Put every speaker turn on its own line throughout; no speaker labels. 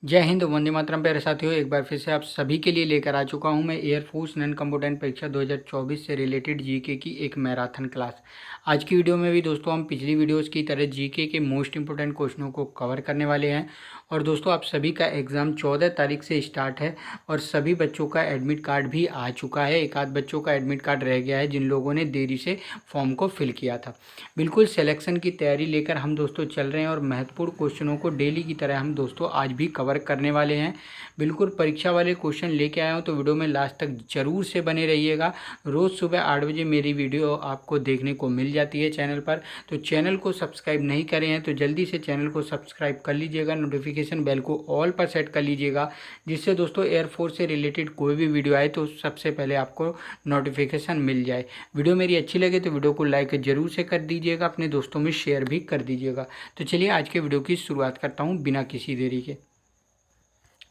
जय हिंद, वंदे मातरम। प्यारे साथियों, एक बार फिर से आप सभी के लिए लेकर आ चुका हूं मैं एयरफोर्स नॉन कम्बाटेंट परीक्षा 2024 से रिलेटेड जीके की एक मैराथन क्लास। आज की वीडियो में भी दोस्तों हम पिछली वीडियोस की तरह जीके के मोस्ट इंपोर्टेंट क्वेश्चनों को कवर करने वाले हैं। और दोस्तों आप सभी का एग्ज़ाम 14 तारीख से स्टार्ट है और सभी बच्चों का एडमिट कार्ड भी आ चुका है। एक आध बच्चों का एडमिट कार्ड रह गया है जिन लोगों ने देरी से फॉर्म को फिल किया था। बिल्कुल सिलेक्शन की तैयारी लेकर हम दोस्तों चल रहे हैं और महत्वपूर्ण क्वेश्चनों को डेली की तरह हम दोस्तों आज भी कवर करने वाले हैं। बिल्कुल परीक्षा वाले क्वेश्चन लेके आया हूँ, तो वीडियो में लास्ट तक जरूर से बने रहिएगा। रोज़ सुबह 8 बजे मेरी वीडियो आपको देखने को मिल जाती है चैनल पर। तो चैनल को सब्सक्राइब नहीं करे हैं तो जल्दी से चैनल को सब्सक्राइब कर लीजिएगा, नोटिफिकेशन बेल को ऑल पर सेट कर लीजिएगा, जिससे दोस्तों एयरफोर्स से रिलेटेड कोई भी वीडियो आए तो सबसे पहले आपको नोटिफिकेशन मिल जाए। वीडियो मेरी अच्छी लगे तो वीडियो को लाइक जरूर से कर दीजिएगा, अपने दोस्तों में शेयर भी कर दीजिएगा। तो चलिए आज के वीडियो की शुरुआत करता हूँ बिना किसी देरी के।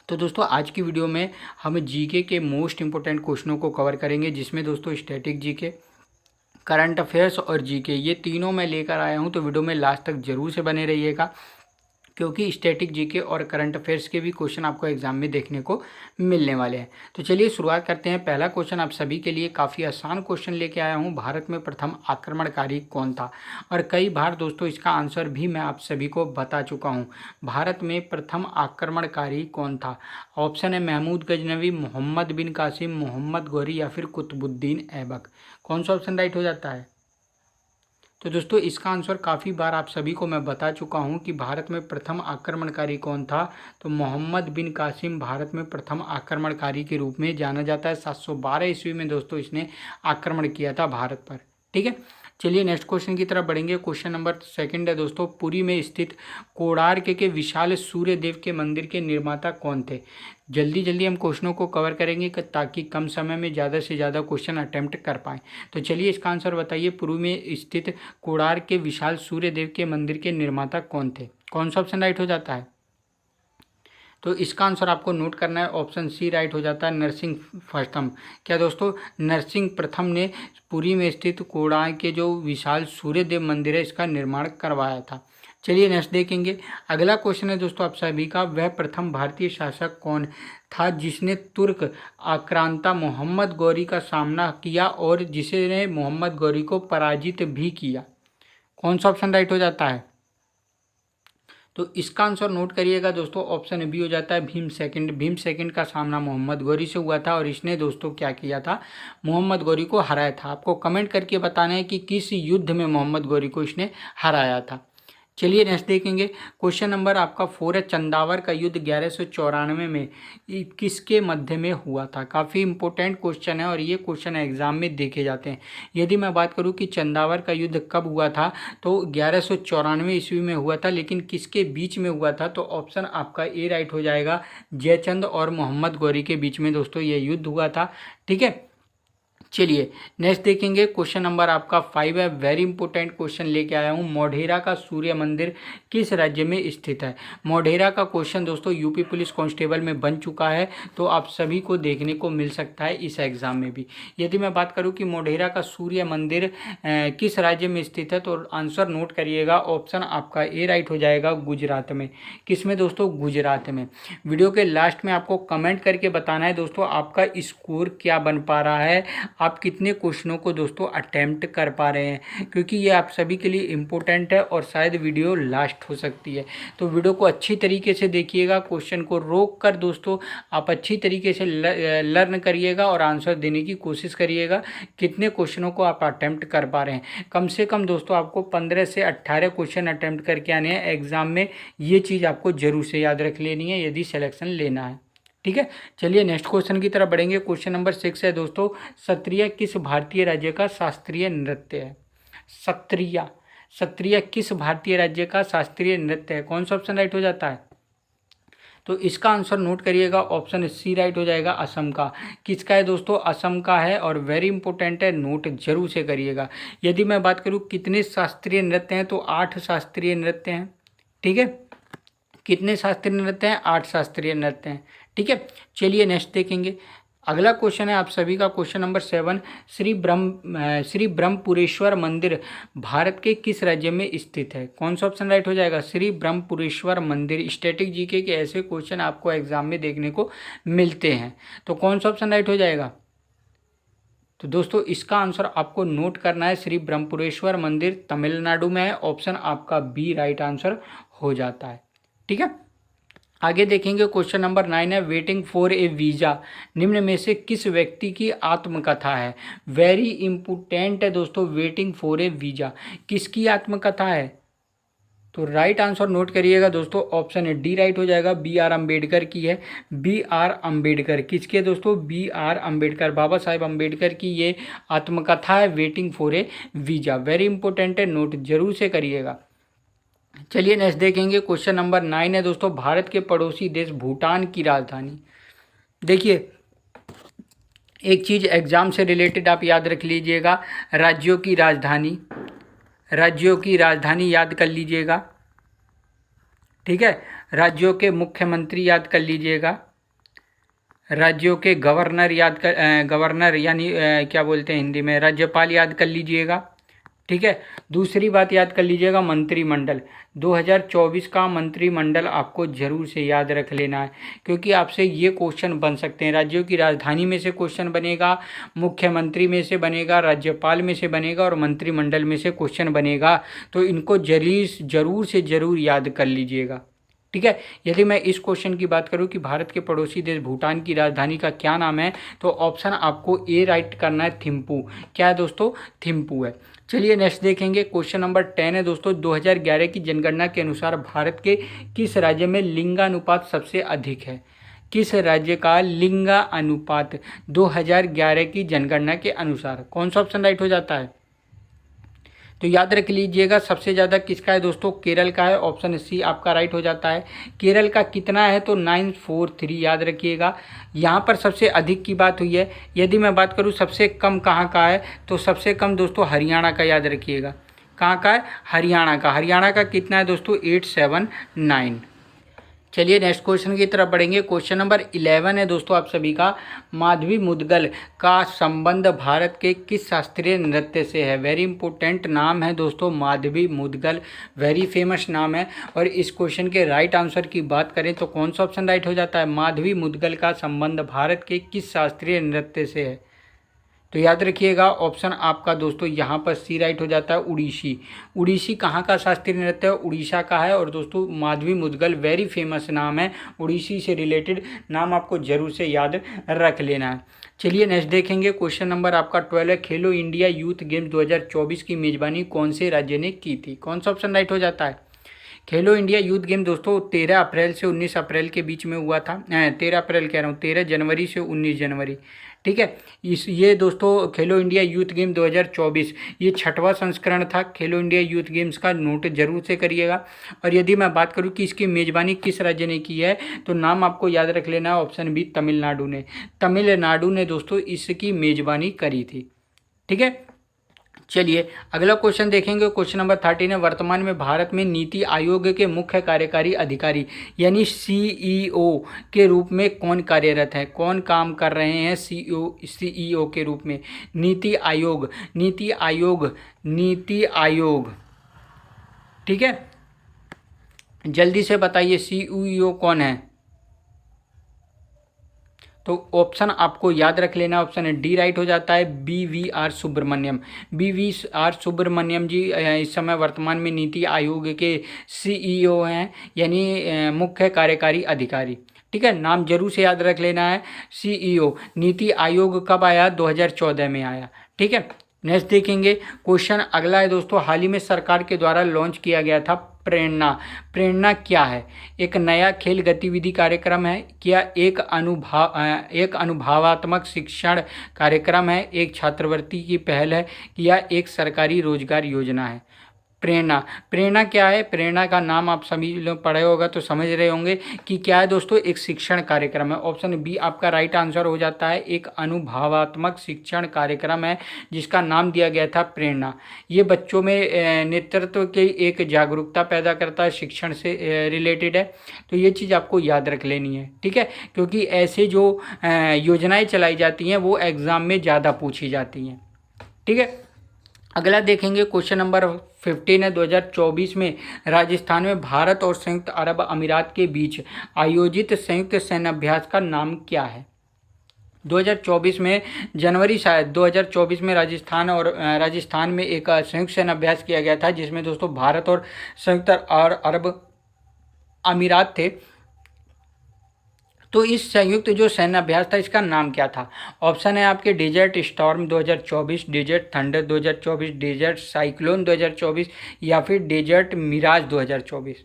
तो दोस्तों आज की वीडियो में हम जीके के मोस्ट इंपोर्टेंट क्वेश्चनों को कवर करेंगे, जिसमें दोस्तों स्टैटिक जीके, करंट अफेयर्स और जीके ये तीनों मैं लेकर आया हूं। तो वीडियो में लास्ट तक जरूर से बने रहिएगा, क्योंकि स्टैटिक जीके और करंट अफेयर्स के भी क्वेश्चन आपको एग्जाम में देखने को मिलने वाले हैं। तो चलिए शुरुआत करते हैं। पहला क्वेश्चन आप सभी के लिए काफ़ी आसान क्वेश्चन लेके आया हूं। भारत में प्रथम आक्रमणकारी कौन था? और कई बार दोस्तों इसका आंसर भी मैं आप सभी को बता चुका हूं। भारत में प्रथम आक्रमणकारी कौन था? ऑप्शन है महमूद गजनवी, मोहम्मद बिन कासिम, मोहम्मद गौरी या फिर कुतुबुद्दीन ऐबक। कौन सा ऑप्शन राइट हो जाता है? तो दोस्तों इसका आंसर काफ़ी बार आप सभी को मैं बता चुका हूं कि भारत में प्रथम आक्रमणकारी कौन था। तो मोहम्मद बिन कासिम भारत में प्रथम आक्रमणकारी के रूप में जाना जाता है। 712 ईस्वी में दोस्तों इसने आक्रमण किया था भारत पर। ठीक है, चलिए नेक्स्ट क्वेश्चन की तरफ बढ़ेंगे। क्वेश्चन नंबर सेकंड है दोस्तों, पुरी में स्थित कोणार्क के विशाल सूर्य देव के मंदिर के निर्माता कौन थे? जल्दी जल्दी हम क्वेश्चनों को कवर करेंगे ताकि कम समय में ज़्यादा से ज़्यादा क्वेश्चन अटेम्प्ट कर पाएँ। तो चलिए इसका आंसर बताइए, पुरी में स्थित कोणार्क के विशाल सूर्य देव के मंदिर के निर्माता कौन थे? कौन सा ऑप्शन राइट हो जाता है? तो इसका आंसर आपको नोट करना है, ऑप्शन सी राइट हो जाता है, नरसिंह प्रथम। क्या दोस्तों? नरसिंह प्रथम ने पुरी में स्थित कोणार्क के जो विशाल सूर्य देव मंदिर है इसका निर्माण करवाया था। चलिए नेक्स्ट देखेंगे। अगला क्वेश्चन है दोस्तों आप सभी का, वह प्रथम भारतीय शासक कौन था जिसने तुर्क आक्रांता मोहम्मद गौरी का सामना किया और जिसने मोहम्मद गौरी को पराजित भी किया? कौन सा ऑप्शन राइट हो जाता है? तो इसका आंसर नोट करिएगा दोस्तों, ऑप्शन बी हो जाता है, भीम सेकंड। भीम सेकंड का सामना मोहम्मद गौरी से हुआ था और इसने दोस्तों क्या किया था? मोहम्मद गौरी को हराया था। आपको कमेंट करके बताना है कि किस युद्ध में मोहम्मद गौरी को इसने हराया था। चलिए नेक्स्ट देखेंगे। क्वेश्चन नंबर आपका 4 है, चंदावर का युद्ध 1194 में किसके मध्य में हुआ था? काफ़ी इंपॉर्टेंट क्वेश्चन है और ये क्वेश्चन एग्जाम में देखे जाते हैं। यदि मैं बात करूं कि चंदावर का युद्ध कब हुआ था, तो 1194 ईस्वी में हुआ था, लेकिन किसके बीच में हुआ था? तो ऑप्शन आपका ए राइट हो जाएगा, जयचंद और मोहम्मद गौरी के बीच में दोस्तों ये युद्ध हुआ था। ठीक है, चलिए नेक्स्ट देखेंगे। क्वेश्चन नंबर आपका 5 है, वेरी इंपॉर्टेंट क्वेश्चन लेके आया हूँ। मोढेरा का सूर्य मंदिर किस राज्य में स्थित है? मोढेरा का क्वेश्चन दोस्तों यूपी पुलिस कांस्टेबल में बन चुका है, तो आप सभी को देखने को मिल सकता है इस एग्जाम में भी। यदि मैं बात करूँ कि मोढेरा का सूर्य मंदिर किस राज्य में स्थित है, तो आंसर नोट करिएगा, ऑप्शन आपका ए राइट हो जाएगा, गुजरात में। किस में दोस्तों? गुजरात में। वीडियो के लास्ट में आपको कमेंट करके बताना है दोस्तों आपका स्कोर क्या बन पा रहा है, आप कितने क्वेश्चनों को दोस्तों अटेम्प्ट कर पा रहे हैं, क्योंकि ये आप सभी के लिए इम्पोर्टेंट है और शायद वीडियो लास्ट हो सकती है। तो वीडियो को अच्छी तरीके से देखिएगा, क्वेश्चन को रोक कर दोस्तों आप अच्छी तरीके से लर्न करिएगा और आंसर देने की कोशिश करिएगा। कितने क्वेश्चनों को आप अटेम्प्ट कर पा रहे हैं? कम से कम दोस्तों आपको 15 से 18 क्वेश्चन अटेम्प्ट करके आने हैं एग्जाम में। ये चीज़ आपको जरूर से याद रख लेनी है यदि सिलेक्शन लेना है। ठीक है, चलिए नेक्स्ट क्वेश्चन की तरफ बढ़ेंगे। क्वेश्चन नंबर 6 है दोस्तों, सत्रिया किस भारतीय राज्य का शास्त्रीय नृत्य है? सत्रिया, सत्रिया किस भारतीय राज्य का शास्त्रीय नृत्य है? कौन सा ऑप्शन राइट हो जाता है? तो इसका आंसर नोट करिएगा, ऑप्शन सी राइट हो जाएगा, असम का। किसका है दोस्तों? असम का है और वेरी इंपॉर्टेंट है, नोट जरूर से करिएगा। यदि मैं बात करूँ कितने शास्त्रीय नृत्य हैं, तो 8 शास्त्रीय नृत्य हैं। ठीक है, कितने शास्त्रीय नृत्य हैं? 8 शास्त्रीय नृत्य हैं। ठीक है, चलिए नेक्स्ट देखेंगे। अगला क्वेश्चन है आप सभी का क्वेश्चन नंबर 7। श्री ब्रह्मपुरेश्वर मंदिर भारत के किस राज्य में स्थित है? कौन सा ऑप्शन राइट हो जाएगा? श्री ब्रह्मपुरेश्वर मंदिर। स्टैटिक जीके के ऐसे क्वेश्चन आपको एग्जाम में देखने को मिलते हैं, तो कौन सा ऑप्शन राइट हो जाएगा? तो दोस्तों इसका आंसर आपको नोट करना है, श्री ब्रह्मपुरेश्वर मंदिर तमिलनाडु में है। ऑप्शन आपका बी राइट आंसर हो जाता है। ठीक है, आगे देखेंगे क्वेश्चन नंबर 9 है वेटिंग फॉर ए वीज़ा निम्न में से किस व्यक्ति की आत्मकथा है? वेरी इंपॉर्टेंट है दोस्तों, वेटिंग फॉर ए वीज़ा किसकी आत्मकथा है? तो राइट आंसर नोट करिएगा दोस्तों, ऑप्शन है डी राइट हो जाएगा, बी आर अम्बेडकर की है। बी आर अम्बेडकर किसके दोस्तों? बी आर अम्बेडकर, बाबा साहेब अम्बेडकर की ये आत्मकथा है waiting for a visa. Very important है, नोट जरूर से करिएगा। चलिए नेक्स्ट देखेंगे क्वेश्चन नंबर 9 है दोस्तों भारत के पड़ोसी देश भूटान की राजधानी। देखिए एक चीज़ एग्जाम से रिलेटेड आप याद रख लीजिएगा, राज्यों की राजधानी याद कर लीजिएगा। ठीक है, राज्यों के मुख्यमंत्री याद कर लीजिएगा, राज्यों के गवर्नर यानी क्या बोलते हैं हिंदी में, राज्यपाल याद कर लीजिएगा। ठीक है, दूसरी बात याद कर लीजिएगा मंत्रिमंडल। 2024 का मंत्रिमंडल आपको जरूर से याद रख लेना है, क्योंकि आपसे ये क्वेश्चन बन सकते हैं। राज्यों की राजधानी में से क्वेश्चन बनेगा, मुख्यमंत्री में से बनेगा, राज्यपाल में से बनेगा और मंत्रिमंडल में से क्वेश्चन बनेगा, तो इनको जरूर से जरूर याद कर लीजिएगा। ठीक है, यदि मैं इस क्वेश्चन की बात करूं कि भारत के पड़ोसी देश भूटान की राजधानी का क्या नाम है, तो ऑप्शन आपको ए राइट करना है, थिम्पू। क्या है दोस्तों? थिम्पू है। चलिए नेक्स्ट देखेंगे क्वेश्चन नंबर 10 है दोस्तों 2011 की जनगणना के अनुसार भारत के किस राज्य में लिंगानुपात सबसे अधिक है? किस राज्य का लिंगानुपात 2011 की जनगणना के अनुसार? कौन सा ऑप्शन राइट हो जाता है? तो याद रख लीजिएगा सबसे ज़्यादा किसका है दोस्तों? केरल का है। ऑप्शन सी आपका राइट हो जाता है। केरल का कितना है? तो 943 याद रखिएगा। यहाँ पर सबसे अधिक की बात हुई है। यदि मैं बात करूँ सबसे कम कहाँ का है, तो सबसे कम दोस्तों हरियाणा का याद रखिएगा। कहाँ का है? हरियाणा का कितना है दोस्तों? 879। चलिए नेक्स्ट क्वेश्चन की तरफ बढ़ेंगे। क्वेश्चन नंबर 11 है दोस्तों आप सभी का, माधवी मुदगल का संबंध भारत के किस शास्त्रीय नृत्य से है? वेरी इंपॉर्टेंट नाम है दोस्तों, माधवी मुदगल, वेरी फेमस नाम है। और इस क्वेश्चन के राइट आंसर की बात करें तो कौन सा ऑप्शन राइट हो जाता है? माधवी मुदगल का संबंध भारत के किस शास्त्रीय नृत्य से है? तो याद रखिएगा ऑप्शन आपका दोस्तों यहाँ पर सी राइट हो जाता है, उड़ीसी कहाँ का शास्त्रीय नृत्य है? उड़ीसा का है। और दोस्तों माधवी मुदगल वेरी फेमस नाम है, उड़ीसी से रिलेटेड नाम आपको जरूर से याद रख लेना है। चलिए नेक्स्ट देखेंगे क्वेश्चन नंबर आपका 12 है, खेलो इंडिया यूथ गेम्स 2024 की मेजबानी कौन से राज्य ने की थी? कौन सा ऑप्शन राइट हो जाता है? खेलो इंडिया यूथ गेम दोस्तों 13 अप्रैल से 19 अप्रैल के बीच में हुआ था। 13 अप्रैल कह रहा हूँ, 13 जनवरी से 19 जनवरी। ठीक है, ये दोस्तों खेलो इंडिया यूथ गेम 2024 ये 6वां संस्करण था खेलो इंडिया यूथ गेम्स का, नोट जरूर से करिएगा। और यदि मैं बात करूं कि इसकी मेज़बानी किस राज्य ने की है, तो नाम आपको याद रख लेना है, ऑप्शन बी तमिलनाडु ने दोस्तों इसकी मेज़बानी करी थी। ठीक है, चलिए अगला क्वेश्चन देखेंगे। क्वेश्चन नंबर 13 है, वर्तमान में भारत में नीति आयोग के मुख्य कार्यकारी अधिकारी यानी सीईओ के रूप में कौन कार्यरत है? कौन काम कर रहे हैं सीईओ के रूप में? नीति आयोग। ठीक है, जल्दी से बताइए सीईओ कौन है? तो ऑप्शन आपको याद रख लेना, ऑप्शन है डी राइट हो जाता है, BVR सुब्रमण्यम जी इस समय वर्तमान में नीति आयोग के सीईओ हैं, यानी मुख्य कार्यकारी अधिकारी। ठीक है, नाम जरूर से याद रख लेना है सीईओ। नीति आयोग कब आया? 2014 में आया। ठीक है, नेक्स्ट देखेंगे क्वेश्चन अगला है दोस्तों, हाल ही में सरकार के द्वारा लॉन्च किया गया था प्रेरणा क्या है? एक नया खेल गतिविधि कार्यक्रम है क्या? एक अनुभवात्मक शिक्षण कार्यक्रम है? एक छात्रवृत्ति की पहल है या एक सरकारी रोजगार योजना है? प्रेरणा। प्रेरणा क्या है? प्रेरणा का नाम आप सभी लोग पढ़े होगा तो समझ रहे होंगे कि क्या है दोस्तों, एक शिक्षण कार्यक्रम है। ऑप्शन बी आपका राइट आंसर हो जाता है। एक अनुभवात्मक शिक्षण कार्यक्रम है जिसका नाम दिया गया था प्रेरणा। ये बच्चों में नेतृत्व की एक जागरूकता पैदा करता है, शिक्षण से रिलेटेड है। तो ये चीज़ आपको याद रख लेनी है, ठीक है, क्योंकि ऐसे जो योजनाएं चलाई जाती हैं वो एग्ज़ाम में ज़्यादा पूछी जाती हैं, ठीक है। अगला देखेंगे क्वेश्चन नंबर 15 है। 2024 में राजस्थान में भारत और संयुक्त अरब अमीरात के बीच आयोजित संयुक्त सैन्य अभ्यास का नाम क्या है? 2024 में जनवरी शायद 2024 में राजस्थान में एक संयुक्त सैन्य अभ्यास किया गया था जिसमें दोस्तों भारत और संयुक्त अरब अमीरात थे। तो इस संयुक्त जो सैन्य अभ्यास था इसका नाम क्या था? ऑप्शन है आपके desert storm 2024, desert thunder 2024, desert cyclone 2024 या फिर डेजर्ट मिराज 2024।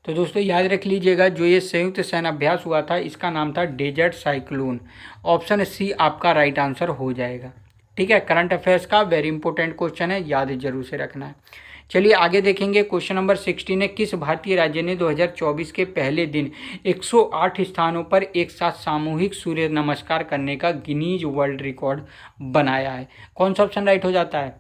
तो दोस्तों याद रख लीजिएगा, जो ये संयुक्त सैन्य अभ्यास हुआ था इसका नाम था डेजर्ट साइक्लोन। ऑप्शन सी आपका राइट आंसर हो जाएगा, ठीक है। करंट अफेयर्स का वेरी इंपॉर्टेंट क्वेश्चन है, याद जरूर से रखना है। चलिए आगे देखेंगे क्वेश्चन नंबर 16 है। किस भारतीय राज्य ने 2024 के पहले दिन 108 स्थानों पर एक साथ सामूहिक सूर्य नमस्कार करने का गिनीज वर्ल्ड रिकॉर्ड बनाया है? कौन सा ऑप्शन राइट हो जाता है?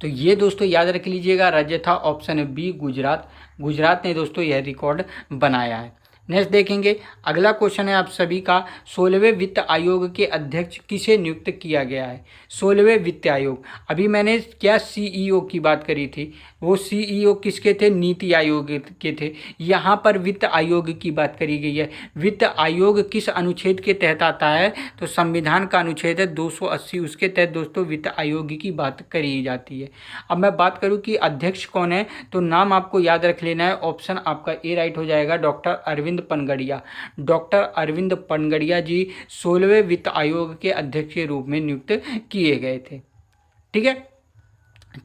तो ये दोस्तों याद रख लीजिएगा, राज्य था ऑप्शन बी गुजरात। गुजरात ने दोस्तों यह रिकॉर्ड बनाया है। नेक्स्ट देखेंगे, अगला क्वेश्चन है आप सभी का, 16वें वित्त आयोग के अध्यक्ष किसे नियुक्त किया गया है? 16वें वित्त आयोग, अभी मैंने क्या सीईओ की बात करी थी, वो सीईओ किसके थे? नीति आयोग के थे। यहाँ पर वित्त आयोग की बात करी गई है। वित्त आयोग किस अनुच्छेद के तहत आता है? तो संविधान का अनुच्छेद है 280, उसके तहत दोस्तों वित्त आयोग की बात करी जाती है। अब मैं बात करूँ कि अध्यक्ष कौन है, तो नाम आपको याद रख लेना है। ऑप्शन आपका ए राइट हो जाएगा, डॉक्टर अरविंद पनगड़िया। डॉक्टर अरविंद पनगड़िया जी 16वें वित्त आयोग के अध्यक्ष के रूप में नियुक्त किए गए थे, ठीक है।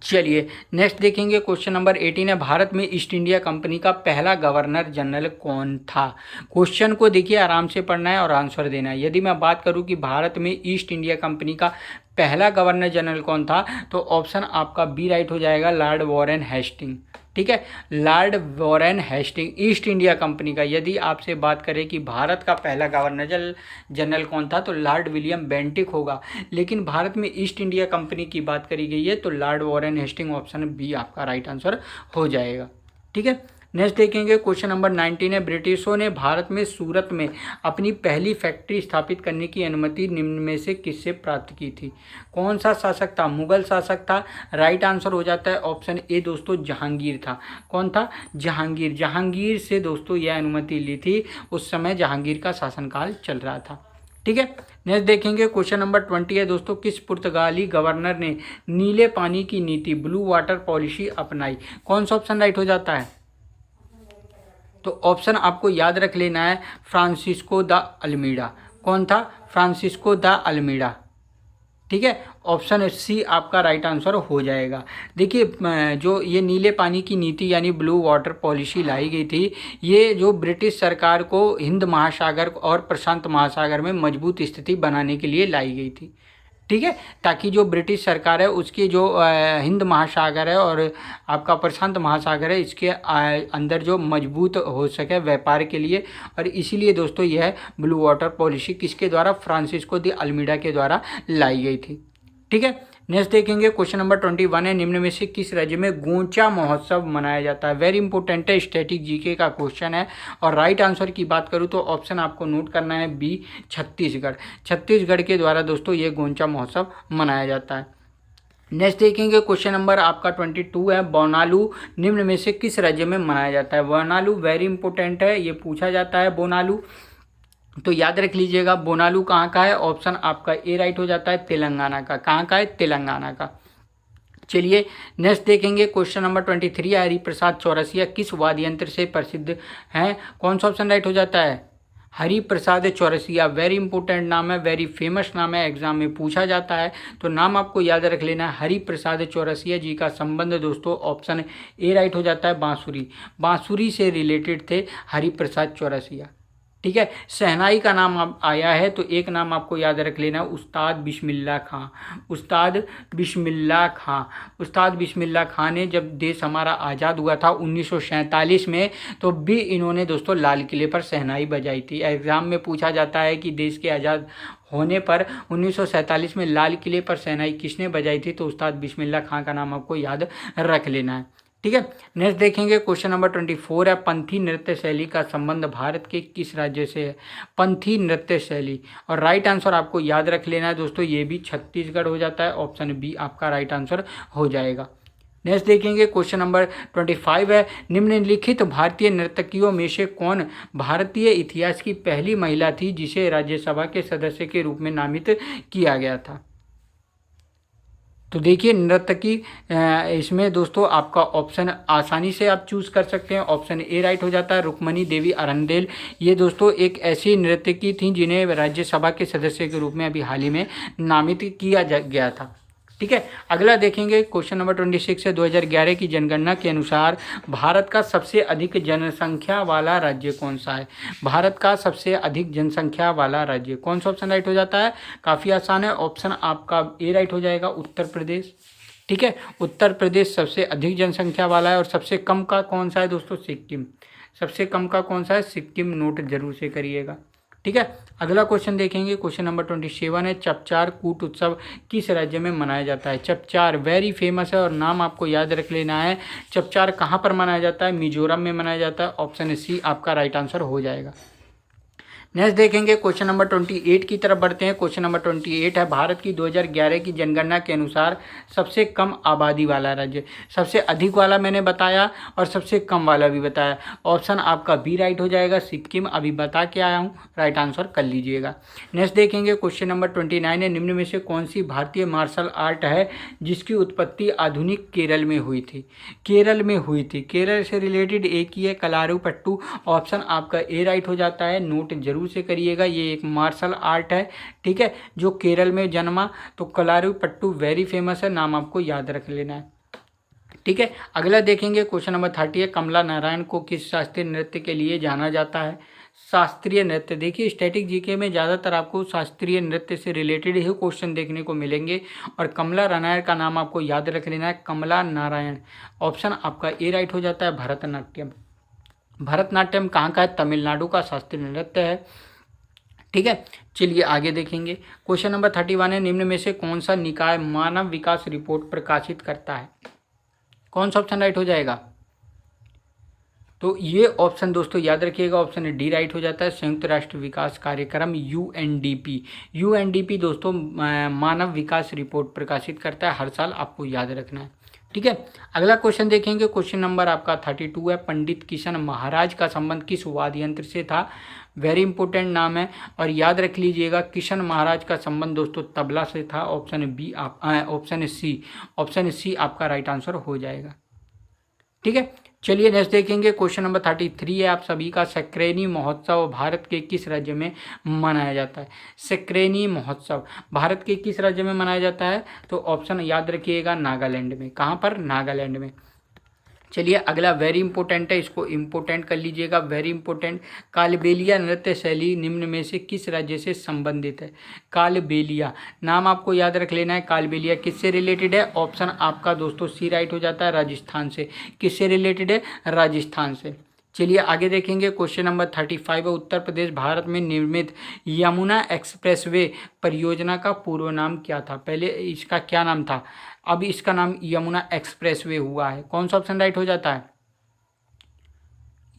चलिए नेक्स्ट देखेंगे, क्वेश्चन नंबर 18 है। भारत में ईस्ट इंडिया कंपनी का पहला गवर्नर जनरल कौन था? क्वेश्चन को देखिए, आराम से पढ़ना है और आंसर देना है। यदि मैं बात करूं कि भारत में ईस्ट इंडिया कंपनी का पहला गवर्नर जनरल कौन था, तो ऑप्शन आपका बी राइट हो जाएगा, लॉर्ड वॉरेन हेस्टिंग, ठीक है। Lord Warren Hasting East India Company का। यदि आपसे बात करें कि भारत का पहला गवर्नर जनरल कौन था, तो लॉर्ड विलियम बेंटिक होगा, लेकिन भारत में ईस्ट इंडिया कंपनी की बात करी गई है तो Lord Warren Hasting, option B आपका राइट आंसर हो जाएगा, ठीक है। नेक्स्ट देखेंगे, क्वेश्चन नंबर 19 है। ब्रिटिशों ने भारत में सूरत में अपनी पहली फैक्ट्री स्थापित करने की अनुमति निम्न में से किससे प्राप्त की थी? कौन सा शासक था? मुगल शासक था। राइट आंसर हो जाता है ऑप्शन ए दोस्तों, जहांगीर था। कौन था? जहांगीर। जहांगीर से दोस्तों यह अनुमति ली थी, उस समय जहांगीर का शासनकाल चल रहा था, ठीक है। नेक्स्ट देखेंगे, क्वेश्चन नंबर 20 है दोस्तों। किस पुर्तगाली गवर्नर ने नीले पानी की नीति, ब्लू वाटर पॉलिसी अपनाई? कौन सा ऑप्शन राइट हो जाता है? तो ऑप्शन आपको याद रख लेना है, फ्रांसिस्को द अल्मीडा। कौन था? फ्रांसिस्को द अल्मीडा, ठीक है। ऑप्शन सी आपका राइट आंसर हो जाएगा। देखिए, जो ये नीले पानी की नीति यानी ब्लू वाटर पॉलिसी लाई गई थी, ये जो ब्रिटिश सरकार को हिंद महासागर और प्रशांत महासागर में मजबूत स्थिति बनाने के लिए लाई गई थी, ठीक है, ताकि जो ब्रिटिश सरकार है उसकी जो हिंद महासागर है और आपका प्रशांत महासागर है, इसके अंदर जो मजबूत हो सके व्यापार के लिए। और इसीलिए दोस्तों यह ब्लू वाटर पॉलिसी किसके द्वारा? फ्रांसिस्को द अल्मीडा के द्वारा लाई गई थी, ठीक है। नेक्स्ट देखेंगे, क्वेश्चन नंबर 21 है। निम्न में से किस राज्य में गोंचा महोत्सव मनाया जाता है? वेरी इंपॉर्टेंट है, स्टैटिक जीके का क्वेश्चन है। और राइट आंसर की बात करूँ तो ऑप्शन आपको नोट करना है बी, छत्तीसगढ़। छत्तीसगढ़ के द्वारा दोस्तों ये गोंचा महोत्सव मनाया जाता है। नेक्स्ट देखेंगे, क्वेश्चन नंबर आपका 22 है। बोनालू निम्न में से किस राज्य में मनाया जाता है? बोनालू वेरी इंपॉर्टेंट है, ये पूछा जाता है बोनालू, तो याद रख लीजिएगा बोनालू कहाँ का है? ऑप्शन आपका ए राइट हो जाता है, तेलंगाना का। कहाँ का है? तेलंगाना का। चलिए नेक्स्ट देखेंगे, क्वेश्चन नंबर 23 है। हरिप्रसाद चौरसिया किस वाद्य यंत्र से प्रसिद्ध हैं? कौन सा ऑप्शन राइट हो जाता है? हरिप्रसाद चौरसिया, वेरी इंपॉर्टेंट नाम है, वेरी फेमस नाम है, एग्जाम में पूछा जाता है, तो नाम आपको याद रख लेना है। हरिप्रसाद चौरसिया जी का संबंध दोस्तों ऑप्शन ए राइट हो जाता है, बांसुरी। बांसुरी से रिलेटेड थे हरिप्रसाद चौरसिया, ठीक है। शहनाई का नाम आया है तो एक नाम आपको याद रख लेना, उस्ताद बिस्मिल्लाह खां। उस्ताद बिस्मिल्लाह खां। उस्ताद बिस्मिल्लाह खां ने जब देश हमारा आज़ाद हुआ था 1947 में, तो भी इन्होंने दोस्तों लाल किले पर शहनाई बजाई थी। एग्ज़ाम में पूछा जाता है कि देश के आज़ाद होने पर 1947 में लाल किले पर शहनाई किसने बजाई थी, तो उस्ताद बिस्मिल्लाह खां का नाम आपको याद रख लेना है। ठीक है। नेक्स्ट देखेंगे क्वेश्चन नंबर 24 है, पंथी नृत्य शैली का संबंध भारत के किस राज्य से है। पंथी नृत्य शैली, और राइट आंसर आपको याद रख लेना है दोस्तों, ये भी छत्तीसगढ़ हो जाता है। ऑप्शन बी आपका राइट आंसर हो जाएगा। नेक्स्ट देखेंगे क्वेश्चन नंबर 25 है, निम्नलिखित भारतीय नर्तकियों में से कौन भारतीय इतिहास की पहली महिला थी जिसे राज्यसभा के सदस्य के रूप में नामित किया गया था। तो देखिए नर्तकी, इसमें दोस्तों आपका ऑप्शन आसानी से आप चूज़ कर सकते हैं। ऑप्शन ए राइट हो जाता है, रुक्मणी देवी अरंडेल। ये दोस्तों एक ऐसी नर्तकी थी जिन्हें राज्यसभा के सदस्य के रूप में अभी हाल ही में नामित किया गया था। ठीक है। अगला देखेंगे क्वेश्चन नंबर 26 है, 2011 की जनगणना के अनुसार भारत का सबसे अधिक जनसंख्या वाला राज्य कौन सा है। भारत का सबसे अधिक जनसंख्या वाला राज्य कौन सा, ऑप्शन राइट हो जाता है। काफ़ी आसान है, ऑप्शन आपका ए राइट हो जाएगा, उत्तर प्रदेश। ठीक है। उत्तर प्रदेश सबसे अधिक जनसंख्या वाला है। और सबसे कम का कौन सा है दोस्तों, सिक्किम। सबसे कम का कौन सा है, सिक्किम। नोट जरूर से करिएगा। ठीक है। अगला क्वेश्चन देखेंगे क्वेश्चन नंबर 27 है, चपचार कूट उत्सव किस राज्य में मनाया जाता है। चपचार वेरी फेमस है और नाम आपको याद रख लेना है। चपचार कहाँ पर मनाया जाता है, मिजोरम में मनाया जाता है। ऑप्शन सी आपका राइट आंसर हो जाएगा। नेक्स्ट देखेंगे क्वेश्चन नंबर 28 की तरफ बढ़ते हैं। क्वेश्चन नंबर 28 है, भारत की 2011 की जनगणना के अनुसार सबसे कम आबादी वाला राज्य। सबसे अधिक वाला मैंने बताया और सबसे कम वाला भी बताया। ऑप्शन आपका बी राइट हो जाएगा, सिक्किम। अभी बता के आया हूँ, राइट आंसर कर लीजिएगा। नेक्स्ट देखेंगे क्वेश्चन नंबर 29 है, निम्न में से कौन सी भारतीय मार्शल आर्ट है जिसकी उत्पत्ति आधुनिक केरल में हुई थी। केरल में हुई थी, केरल से रिलेटेड एक ही है, कलारीपयट्टू। ऑप्शन आपका ए राइट हो जाता है। नोट जरूर से करिएगा, ये एक मार्शल आर्ट है। ठीक है, जो केरल में जन्मा। तो कलारीपयट्टू वेरी फेमस है, नाम आपको याद रख लेना है। ठीक है। अगला देखेंगे क्वेश्चन नंबर 30 है, कमला नारायण को किस शास्त्रीय नृत्य के लिए जाना जाता है। शास्त्रीय नृत्य, देखिए स्टैटिक जीके में ज़्यादातर आपको शास्त्रीय नृत्य से रिलेटेड ही क्वेश्चन देखने को मिलेंगे। और कमला नारायण का नाम आपको याद रख लेना है, कमला नारायण। ऑप्शन आपका ए राइट हो जाता है, भरतनाट्यम। भरतनाट्यम कहाँ का है, तमिलनाडु का शास्त्रीय नृत्य है। ठीक है। चलिए आगे देखेंगे क्वेश्चन नंबर 31 है, निम्न में से कौन सा निकाय मानव विकास रिपोर्ट प्रकाशित करता है। कौन सा ऑप्शन राइट हो जाएगा, तो ये ऑप्शन दोस्तों याद रखिएगा, ऑप्शन डी राइट हो जाता है, संयुक्त राष्ट्र विकास कार्यक्रम यूएनडीपी। यूएनडीपी दोस्तों मानव विकास रिपोर्ट प्रकाशित करता है हर साल, आपको याद रखना है। ठीक है। अगला क्वेश्चन देखेंगे क्वेश्चन नंबर आपका 32 है, पंडित किशन महाराज का संबंध किस वाद्य यंत्र से था। वेरी इंपॉर्टेंट नाम है और याद रख लीजिएगा, किशन महाराज का संबंध दोस्तों तबला से था। ऑप्शन बी आप ऑप्शन सी आपका राइट आंसर हो जाएगा। ठीक है। चलिए नेक्स्ट देखेंगे क्वेश्चन नंबर 33 है आप सभी का, सक्रेनी महोत्सव भारत के किस राज्य में मनाया जाता है। सक्रेनी महोत्सव भारत के किस राज्य में मनाया जाता है, तो ऑप्शन याद रखिएगा, नागालैंड में। कहाँ पर, नागालैंड में। चलिए अगला वेरी इंपॉर्टेंट है, इसको इंपॉर्टेंट कर लीजिएगा, वेरी इंपॉर्टेंट। कालबेलिया नृत्य शैली निम्न में से किस राज्य से संबंधित है। कालबेलिया नाम आपको याद रख लेना है, कालबेलिया किससे रिलेटेड है। ऑप्शन आपका दोस्तों सी राइट हो जाता है, राजस्थान से। किससे रिलेटेड है, राजस्थान से। चलिए आगे देखेंगे क्वेश्चन नंबर 35 है, उत्तर प्रदेश भारत में निर्मित यमुना एक्सप्रेसवे परियोजना का पूर्व नाम क्या था। पहले इसका क्या नाम था, अब इसका नाम यमुना एक्सप्रेसवे हुआ है। कौन सा ऑप्शन राइट हो जाता है,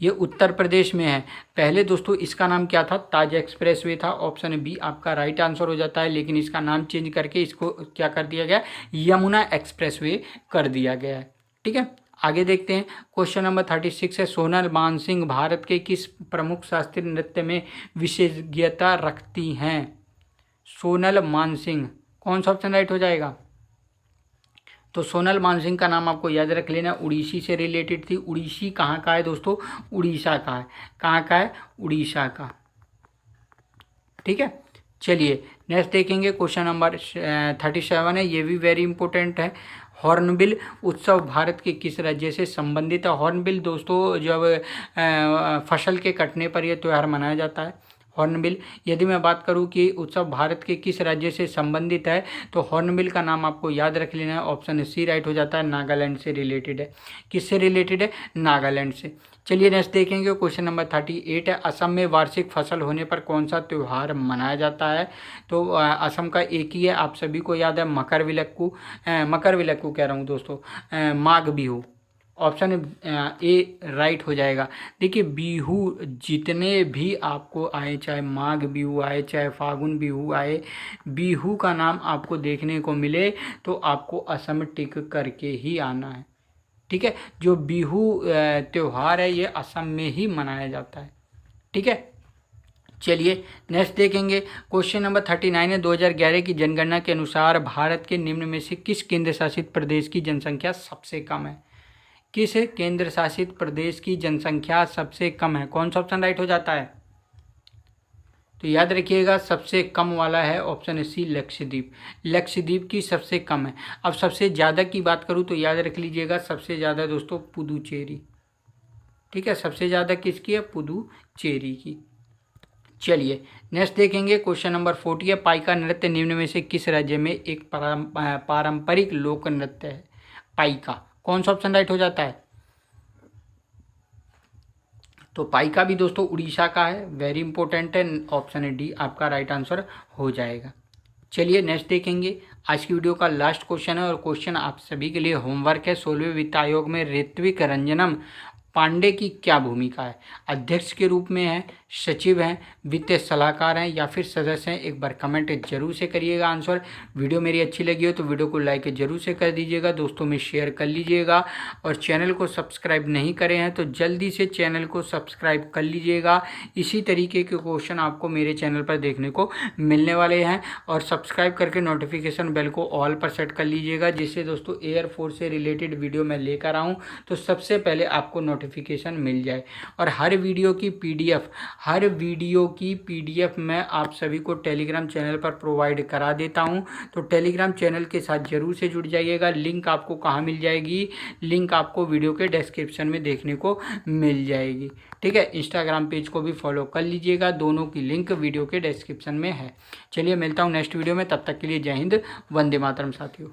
ये उत्तर प्रदेश में है। पहले दोस्तों इसका नाम क्या था, ताज एक्सप्रेसवे था। ऑप्शन बी आपका राइट आंसर हो जाता है, लेकिन इसका नाम चेंज करके इसको क्या कर दिया गया, यमुना एक्सप्रेसवे कर दिया गया है। ठीक है। आगे देखते हैं क्वेश्चन नंबर 36 है, सोनल मानसिंह भारत के किस प्रमुख शास्त्रीय नृत्य में विशेषज्ञता रखती हैं। सोनल मानसिंह, कौन सा ऑप्शन राइट हो जाएगा, तो सोनल मानसिंह का नाम आपको याद रख लेना, उड़ीसी से रिलेटेड थी। उड़ीसी कहाँ का है दोस्तों, उड़ीसा का है। कहाँ का है, उड़ीसा का। ठीक है। चलिए नेक्स्ट देखेंगे क्वेश्चन नंबर 37 है, ये भी वेरी इंपॉर्टेंट है। हॉर्नबिल उत्सव भारत के किस राज्य से संबंधित है? हॉर्नबिल दोस्तों जब फसल के कटने पर यह त्यौहार मनाया जाता है। हॉर्नबिल, यदि मैं बात करूं कि उत्सव भारत के किस राज्य से संबंधित है, तो हॉर्नबिल का नाम आपको याद रख लेना है। ऑप्शन सी राइट हो जाता है, नागालैंड से रिलेटेड है। किससे रिलेटेड है? नागालैंड से। चलिए नेक्स्ट देखेंगे, क्वेश्चन नंबर 38 है, असम में वार्षिक फसल होने पर कौन सा त्यौहार मनाया जाता है? तो असम का एक ही है, आप सभी को याद है, मकर विलक्कू कह रहा हूँ दोस्तों, Magh Bihu. Option A right हो जाएगा। देखिए बिहू जितने भी आपको आए, चाहे माघ बिहू आए, चाहे फागुन बिहू आए, बिहू का नाम आपको देखने को मिले तो आपको असम टिक करके ही आना है। ठीक है, जो बिहू त्यौहार है ये असम में ही मनाया जाता है। ठीक है, चलिए नेक्स्ट देखेंगे, क्वेश्चन नंबर 39 है, 2011 की जनगणना के अनुसार भारत के निम्न में से किस केंद्र शासित प्रदेश की जनसंख्या सबसे कम है? किस केंद्र शासित प्रदेश की जनसंख्या सबसे कम है? कौन सा ऑप्शन राइट हो जाता है? तो याद रखिएगा सबसे कम वाला है ऑप्शन सी, लक्षद्वीप। लक्षद्वीप की सबसे कम है। अब सबसे ज़्यादा की बात करूँ तो याद रख लीजिएगा सबसे ज़्यादा दोस्तों पुदुचेरी। ठीक है, सबसे ज़्यादा किसकी है? पुदुचेरी की। चलिए नेक्स्ट देखेंगे, क्वेश्चन नंबर 40 है, पाइका नृत्य निम्न में से किस राज्य में एक पारंपरिक लोक नृत्य है? पाइका, कौन सा ऑप्शन राइट हो जाता है? तो पाइका भी दोस्तों उड़ीसा का है, वेरी इंपॉर्टेंट है, ऑप्शन डी आपका राइट आंसर हो जाएगा। चलिए नेक्स्ट देखेंगे, आज की वीडियो का लास्ट क्वेश्चन है और क्वेश्चन आप सभी के लिए होमवर्क है। 16वें वित्त आयोग में ऋत्विक रंजनम पांडे की क्या भूमिका है? अध्यक्ष के रूप में है, सचिव हैं, वित्तीय सलाहकार हैं या फिर सदस्य हैं? एक बार कमेंट जरूर से करिएगा आंसर। वीडियो मेरी अच्छी लगी हो तो वीडियो को लाइक जरूर से कर दीजिएगा, दोस्तों में शेयर कर लीजिएगा और चैनल को सब्सक्राइब नहीं करे हैं तो जल्दी से चैनल को सब्सक्राइब कर लीजिएगा। इसी तरीके के क्वेश्चन आपको मेरे चैनल पर देखने को मिलने वाले हैं और सब्सक्राइब करके नोटिफिकेशन बेल को ऑल पर सेट कर लीजिएगा, जिससे दोस्तों एयरफोर्स से रिलेटेड वीडियो मैं लेकर आऊँ तो सबसे पहले आपको नोटिफिकेशन मिल जाए। और हर वीडियो की पीडीएफ मैं आप सभी को टेलीग्राम चैनल पर प्रोवाइड करा देता हूं, तो टेलीग्राम चैनल के साथ जरूर से जुड़ जाइएगा। लिंक आपको कहां मिल जाएगी? लिंक आपको वीडियो के डिस्क्रिप्शन में देखने को मिल जाएगी। ठीक है, इंस्टाग्राम पेज को भी फॉलो कर लीजिएगा, दोनों की लिंक वीडियो के डिस्क्रिप्शन में है। चलिए मिलता हूँ नेक्स्ट वीडियो में, तब तक के लिए जय हिंद, वंदे मातरम साथियों।